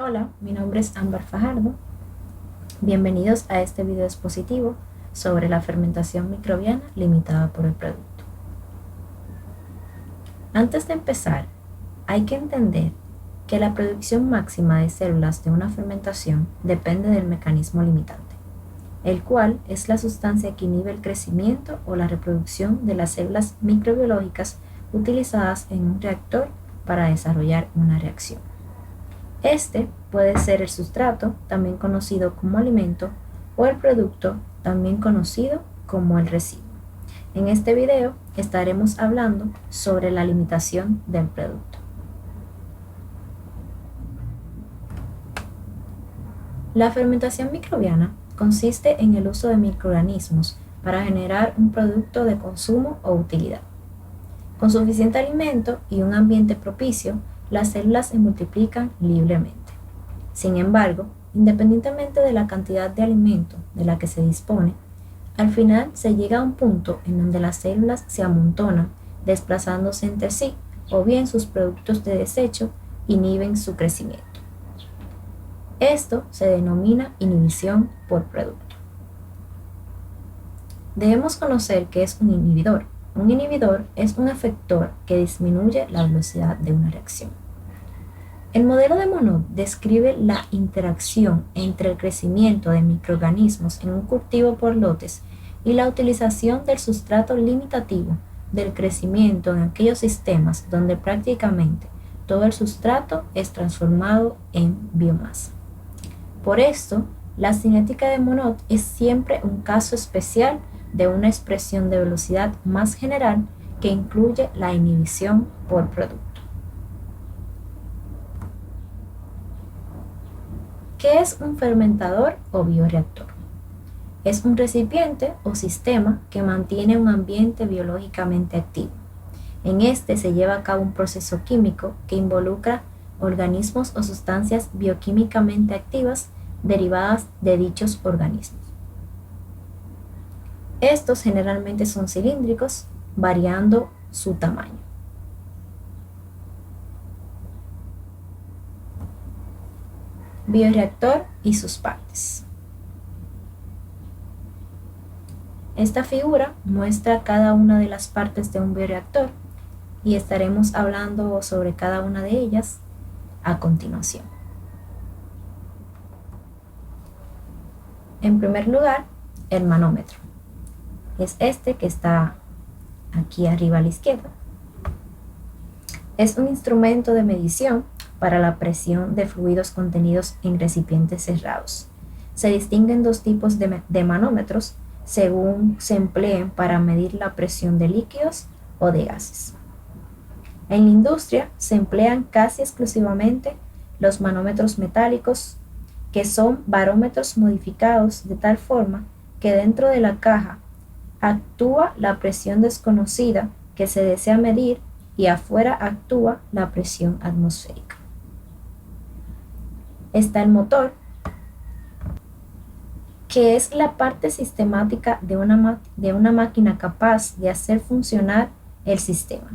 Hola, mi nombre es Ámbar Fajardo. Bienvenidos a este video expositivo sobre la fermentación microbiana limitada por el producto. Antes de empezar, hay que entender que la producción máxima de células de una fermentación depende del mecanismo limitante, el cual es la sustancia que inhibe el crecimiento o la reproducción de las células microbiológicas utilizadas en un reactor para desarrollar una reacción. Este puede ser el sustrato, también conocido como alimento, o el producto, también conocido como el residuo. En este video estaremos hablando sobre la limitación del producto. La fermentación microbiana consiste en el uso de microorganismos para generar un producto de consumo o utilidad. Con suficiente alimento y un ambiente propicio, las células se multiplican libremente. Sin embargo, independientemente de la cantidad de alimento de la que se dispone, al final se llega a un punto en donde las células se amontonan, desplazándose entre sí, o bien sus productos de desecho inhiben su crecimiento. Esto se denomina inhibición por producto. Debemos conocer qué es un inhibidor. Un inhibidor es un efector que disminuye la velocidad de una reacción. El modelo de Monod describe la interacción entre el crecimiento de microorganismos en un cultivo por lotes y la utilización del sustrato limitativo del crecimiento en aquellos sistemas donde prácticamente todo el sustrato es transformado en biomasa. Por esto, la cinética de Monod es siempre un caso especial de una expresión de velocidad más general que incluye la inhibición por producto. ¿Qué es un fermentador o bioreactor? Es un recipiente o sistema que mantiene un ambiente biológicamente activo. En este se lleva a cabo un proceso químico que involucra organismos o sustancias bioquímicamente activas derivadas de dichos organismos. Estos generalmente son cilíndricos, variando su tamaño. Bioreactor y sus partes. Esta figura muestra cada una de las partes de un bioreactor y estaremos hablando sobre cada una de ellas a continuación. En primer lugar, el manómetro. Es este que está aquí arriba a la izquierda. Es un instrumento de medición para la presión de fluidos contenidos en recipientes cerrados. Se distinguen dos tipos de manómetros según se empleen para medir la presión de líquidos o de gases. En la industria se emplean casi exclusivamente los manómetros metálicos, que son barómetros modificados de tal forma que dentro de la caja actúa la presión desconocida que se desea medir y afuera actúa la presión atmosférica. Está el motor, que es la parte sistemática de una máquina capaz de hacer funcionar el sistema,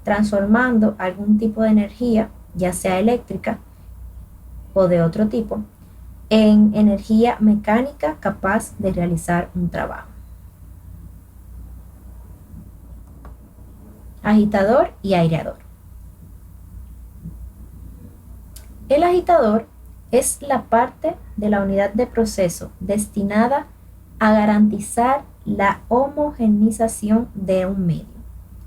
transformando algún tipo de energía, ya sea eléctrica o de otro tipo, en energía mecánica capaz de realizar un trabajo. Agitador y aireador. El agitador es la parte de la unidad de proceso destinada a garantizar la homogeneización de un medio,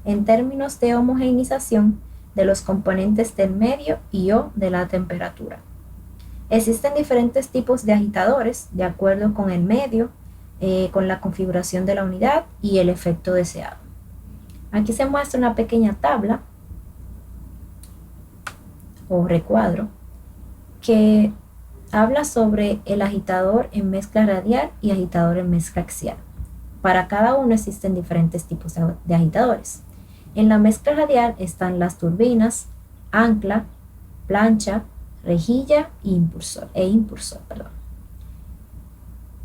en términos de homogeneización de los componentes del medio y o de la temperatura. Existen diferentes tipos de agitadores de acuerdo con el medio, con la configuración de la unidad y el efecto deseado. Aquí se muestra una pequeña tabla o recuadro que habla sobre el agitador en mezcla radial y agitador en mezcla axial. Para cada uno existen diferentes tipos de agitadores. En la mezcla radial están las turbinas, ancla, plancha, rejilla e impulsor.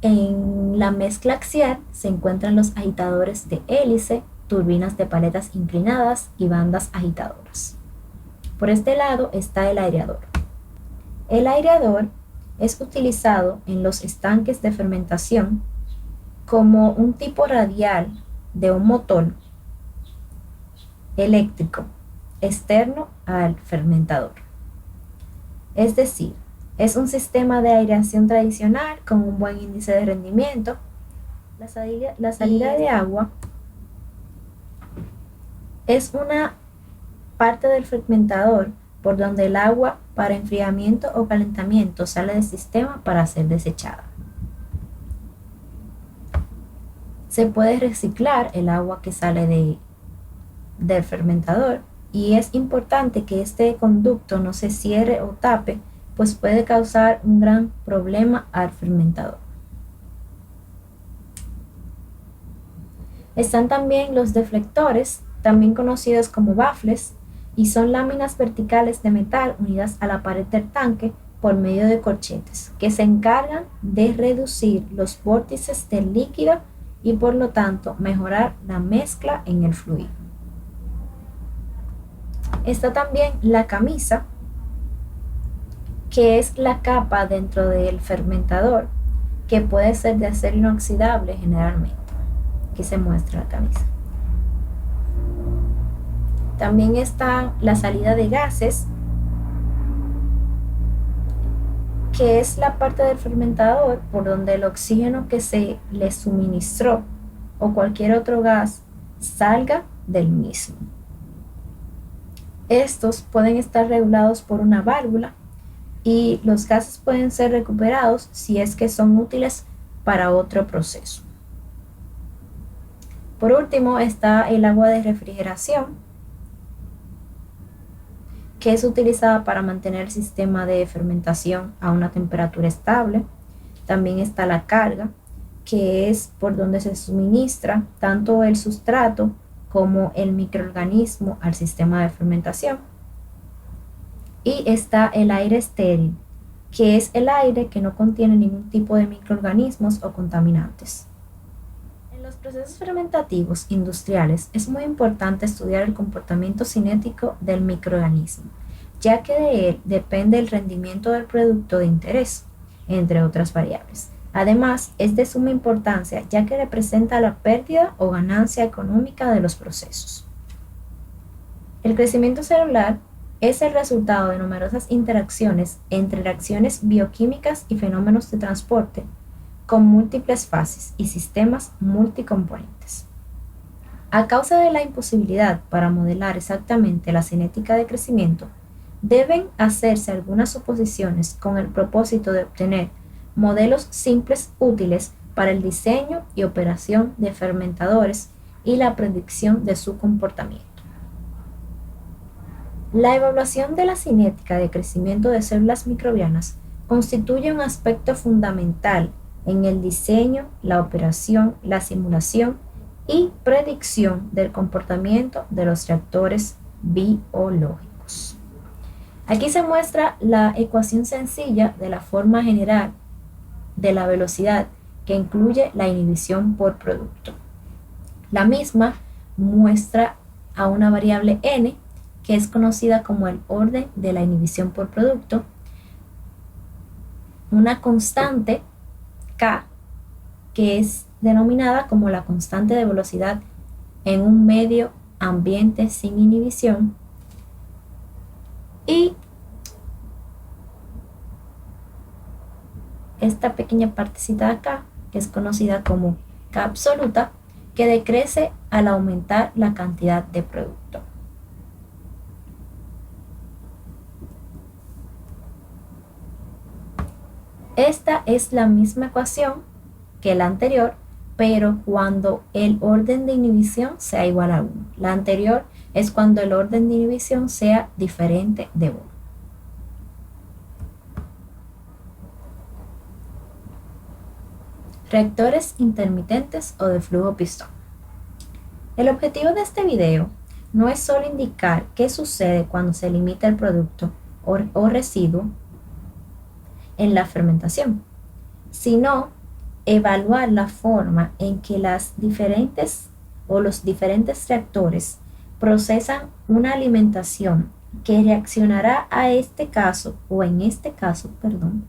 En la mezcla axial se encuentran los agitadores de hélice, turbinas de paletas inclinadas y bandas agitadoras. Por este lado está el aireador. El aireador es utilizado en los estanques de fermentación como un tipo radial de un motor eléctrico externo al fermentador. Es decir, es un sistema de aireación tradicional con un buen índice de rendimiento. La salida de agua es una parte del fermentador por donde el agua para enfriamiento o calentamiento sale del sistema para ser desechada. Se puede reciclar el agua que sale del fermentador y es importante que este conducto no se cierre o tape, pues puede causar un gran problema al fermentador. Están también los deflectores, también conocidos como baffles, y son láminas verticales de metal unidas a la pared del tanque por medio de corchetes, que se encargan de reducir los vórtices del líquido y por lo tanto mejorar la mezcla en el fluido. Está también la camisa, que es la capa dentro del fermentador, que puede ser de acero inoxidable generalmente. Aquí se muestra la camisa. También está la salida de gases, que es la parte del fermentador por donde el oxígeno que se le suministró o cualquier otro gas salga del mismo. Estos pueden estar regulados por una válvula y los gases pueden ser recuperados si es que son útiles para otro proceso. Por último está el agua de refrigeración, que es utilizada para mantener el sistema de fermentación a una temperatura estable. También está la carga, que es por donde se suministra tanto el sustrato como el microorganismo al sistema de fermentación. Y está el aire estéril, que es el aire que no contiene ningún tipo de microorganismos o contaminantes. En los procesos fermentativos industriales es muy importante estudiar el comportamiento cinético del microorganismo, ya que de él depende el rendimiento del producto de interés, entre otras variables. Además, es de suma importancia ya que representa la pérdida o ganancia económica de los procesos. El crecimiento celular es el resultado de numerosas interacciones entre reacciones bioquímicas y fenómenos de transporte con múltiples fases y sistemas multicomponentes. A causa de la imposibilidad para modelar exactamente la cinética de crecimiento, deben hacerse algunas suposiciones con el propósito de obtener modelos simples útiles para el diseño y operación de fermentadores y la predicción de su comportamiento. La evaluación de la cinética de crecimiento de células microbianas constituye un aspecto fundamental en el diseño, la operación, la simulación y predicción del comportamiento de los reactores biológicos. Aquí se muestra la ecuación sencilla de la forma general de la velocidad que incluye la inhibición por producto. La misma muestra a una variable n que es conocida como el orden de la inhibición por producto, una constante k que es denominada como la constante de velocidad en un medio ambiente sin inhibición, y esta pequeña partecita de acá, que es conocida como K absoluta, que decrece al aumentar la cantidad de producto. Esta es la misma ecuación que la anterior, pero cuando el orden de inhibición sea igual a 1. La anterior es cuando el orden de inhibición sea diferente de 1. Reactores intermitentes o de flujo pistón. El objetivo de este video no es solo indicar qué sucede cuando se limita el producto o residuo en la fermentación, sino evaluar la forma en que los diferentes reactores procesan una alimentación que reaccionará a este caso, o en este caso, perdón,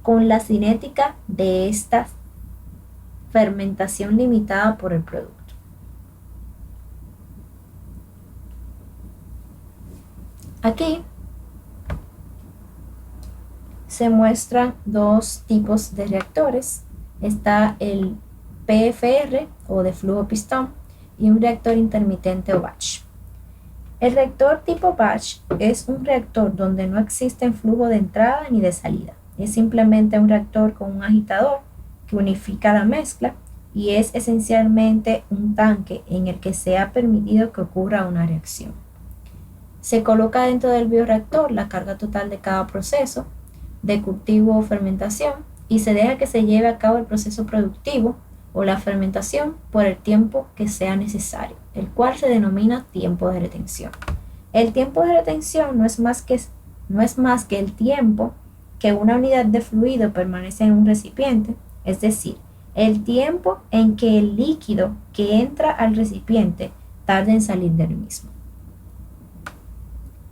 con la cinética de esta fermentación limitada por el producto. Aquí se muestran dos tipos de reactores. Está el PFR o de flujo pistón y un reactor intermitente o batch. El reactor tipo batch es un reactor donde no existe flujo de entrada ni de salida. Es simplemente un reactor con un agitador que unifica la mezcla y es esencialmente un tanque en el que se ha permitido que ocurra una reacción. Se coloca dentro del bioreactor la carga total de cada proceso de cultivo o fermentación y se deja que se lleve a cabo el proceso productivo o la fermentación por el tiempo que sea necesario, el cual se denomina tiempo de retención. El tiempo de retención no es más que el tiempo que una unidad de fluido permanece en un recipiente, es decir, el tiempo en que el líquido que entra al recipiente tarda en salir del mismo.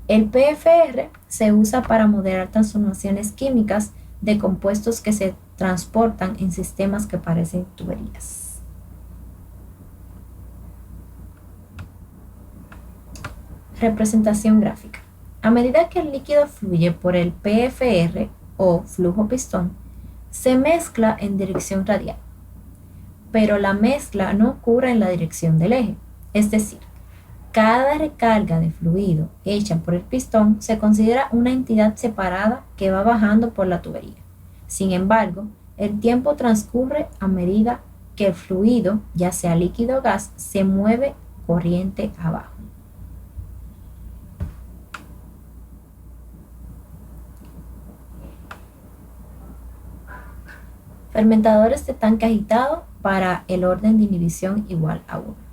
El PFR se usa para modelar transformaciones químicas de compuestos que se transportan en sistemas que parecen tuberías. Representación gráfica. A medida que el líquido fluye por el PFR o flujo pistón, se mezcla en dirección radial, pero la mezcla no ocurre en la dirección del eje, es decir, cada recarga de fluido hecha por el pistón se considera una entidad separada que va bajando por la tubería. Sin embargo, el tiempo transcurre a medida que el fluido, ya sea líquido o gas, se mueve corriente abajo. Fermentadores de tanque agitado para el orden de inhibición igual a 1.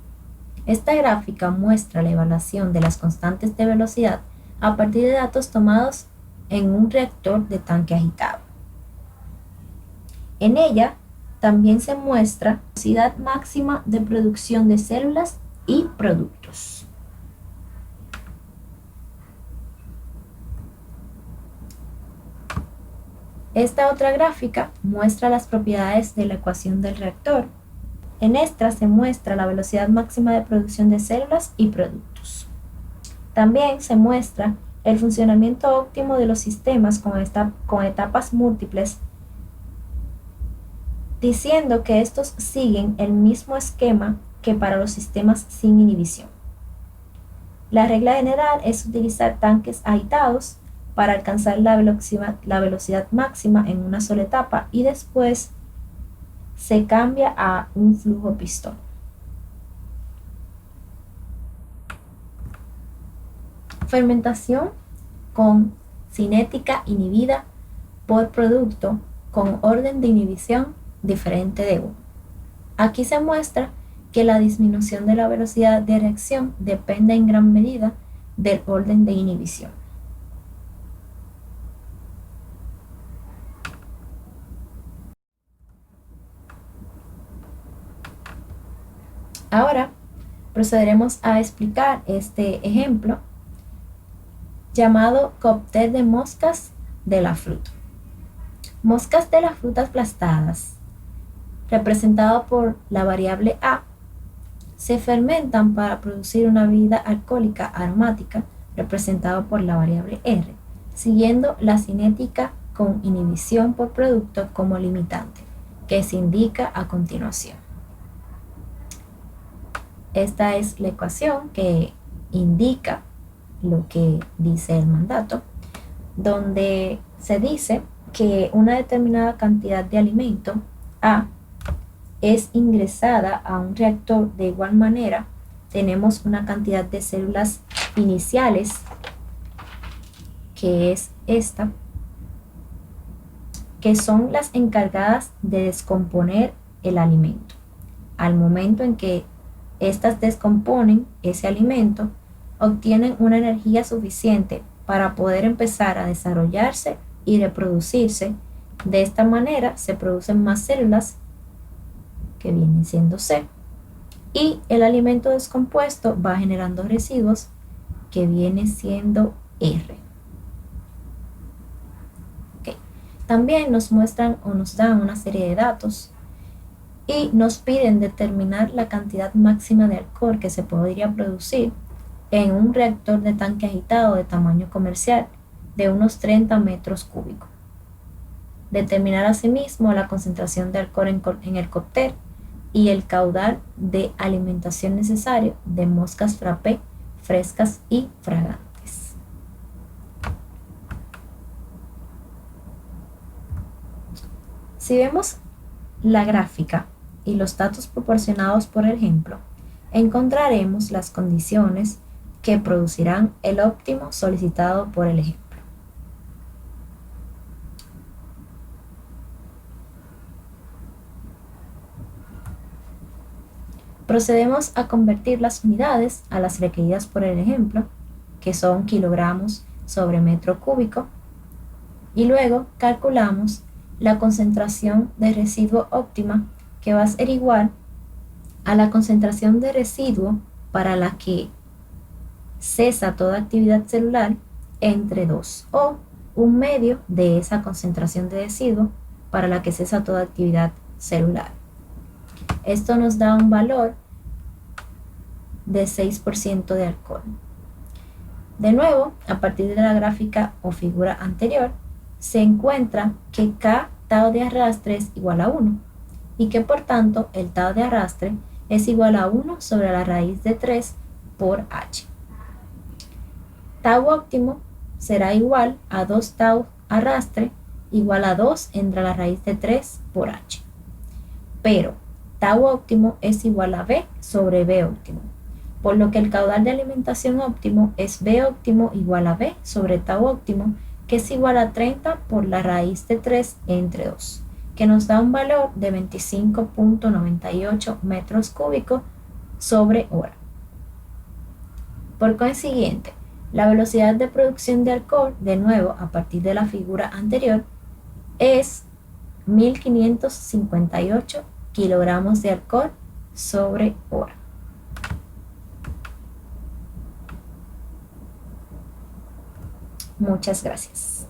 Esta gráfica muestra la evaluación de las constantes de velocidad a partir de datos tomados en un reactor de tanque agitado. En ella también se muestra la velocidad máxima de producción de células y productos. Esta otra gráfica muestra las propiedades de la ecuación del reactor. En esta se muestra la velocidad máxima de producción de células y productos. También se muestra el funcionamiento óptimo de los sistemas con etapas múltiples, diciendo que estos siguen el mismo esquema que para los sistemas sin inhibición. La regla general es utilizar tanques agitados para alcanzar la velocidad máxima en una sola etapa y después se cambia a un flujo pistón. Fermentación con cinética inhibida por producto con orden de inhibición diferente de 1. Aquí se muestra que la disminución de la velocidad de reacción depende en gran medida del orden de inhibición. Ahora procederemos a explicar este ejemplo llamado cóctel de moscas de la fruta. Moscas de las frutas aplastadas, representado por la variable A, se fermentan para producir una bebida alcohólica aromática, representado por la variable R, siguiendo la cinética con inhibición por producto como limitante, que se indica a continuación. Esta es la ecuación que indica lo que dice el mandato, donde se dice que una determinada cantidad de alimento A es ingresada a un reactor de igual manera. Tenemos una cantidad de células iniciales, que es esta, que son las encargadas de descomponer el alimento. Al momento en que estas descomponen ese alimento, obtienen una energía suficiente para poder empezar a desarrollarse y reproducirse. De esta manera se producen más células, que vienen siendo C, y el alimento descompuesto va generando residuos, que viene siendo R. Okay. También nos muestran o nos dan una serie de datos y nos piden determinar la cantidad máxima de alcohol que se podría producir en un reactor de tanque agitado de tamaño comercial de unos 30 metros cúbicos. Determinar asimismo la concentración de alcohol en el cóctel y el caudal de alimentación necesario de moscas frappé frescas y fragantes. Si vemos la gráfica y los datos proporcionados por el ejemplo, encontraremos las condiciones que producirán el óptimo solicitado por el ejemplo. Procedemos a convertir las unidades a las requeridas por el ejemplo, que son kilogramos sobre metro cúbico, y luego calculamos la concentración de residuo óptima, que va a ser igual a la concentración de residuo para la que cesa toda actividad celular entre 2, o un medio de esa concentración de residuo para la que cesa toda actividad celular. Esto nos da un valor de 6% de alcohol. De nuevo, a partir de la gráfica o figura anterior, se encuentra que K tau de arrastre es igual a 1 y que por tanto el tau de arrastre es igual a 1 sobre la raíz de 3 por H. Tau óptimo será igual a 2 tau arrastre igual a 2 entre la raíz de 3 por H. Pero tau óptimo es igual a B sobre B óptimo, por lo que el caudal de alimentación óptimo es B óptimo igual a B sobre tau óptimo, que es igual a 30 por la raíz de 3 entre 2, que nos da un valor de 25.98 metros cúbicos sobre hora. Por consiguiente, la velocidad de producción de alcohol, de nuevo a partir de la figura anterior, es 1558 kilogramos de alcohol sobre hora. Muchas gracias.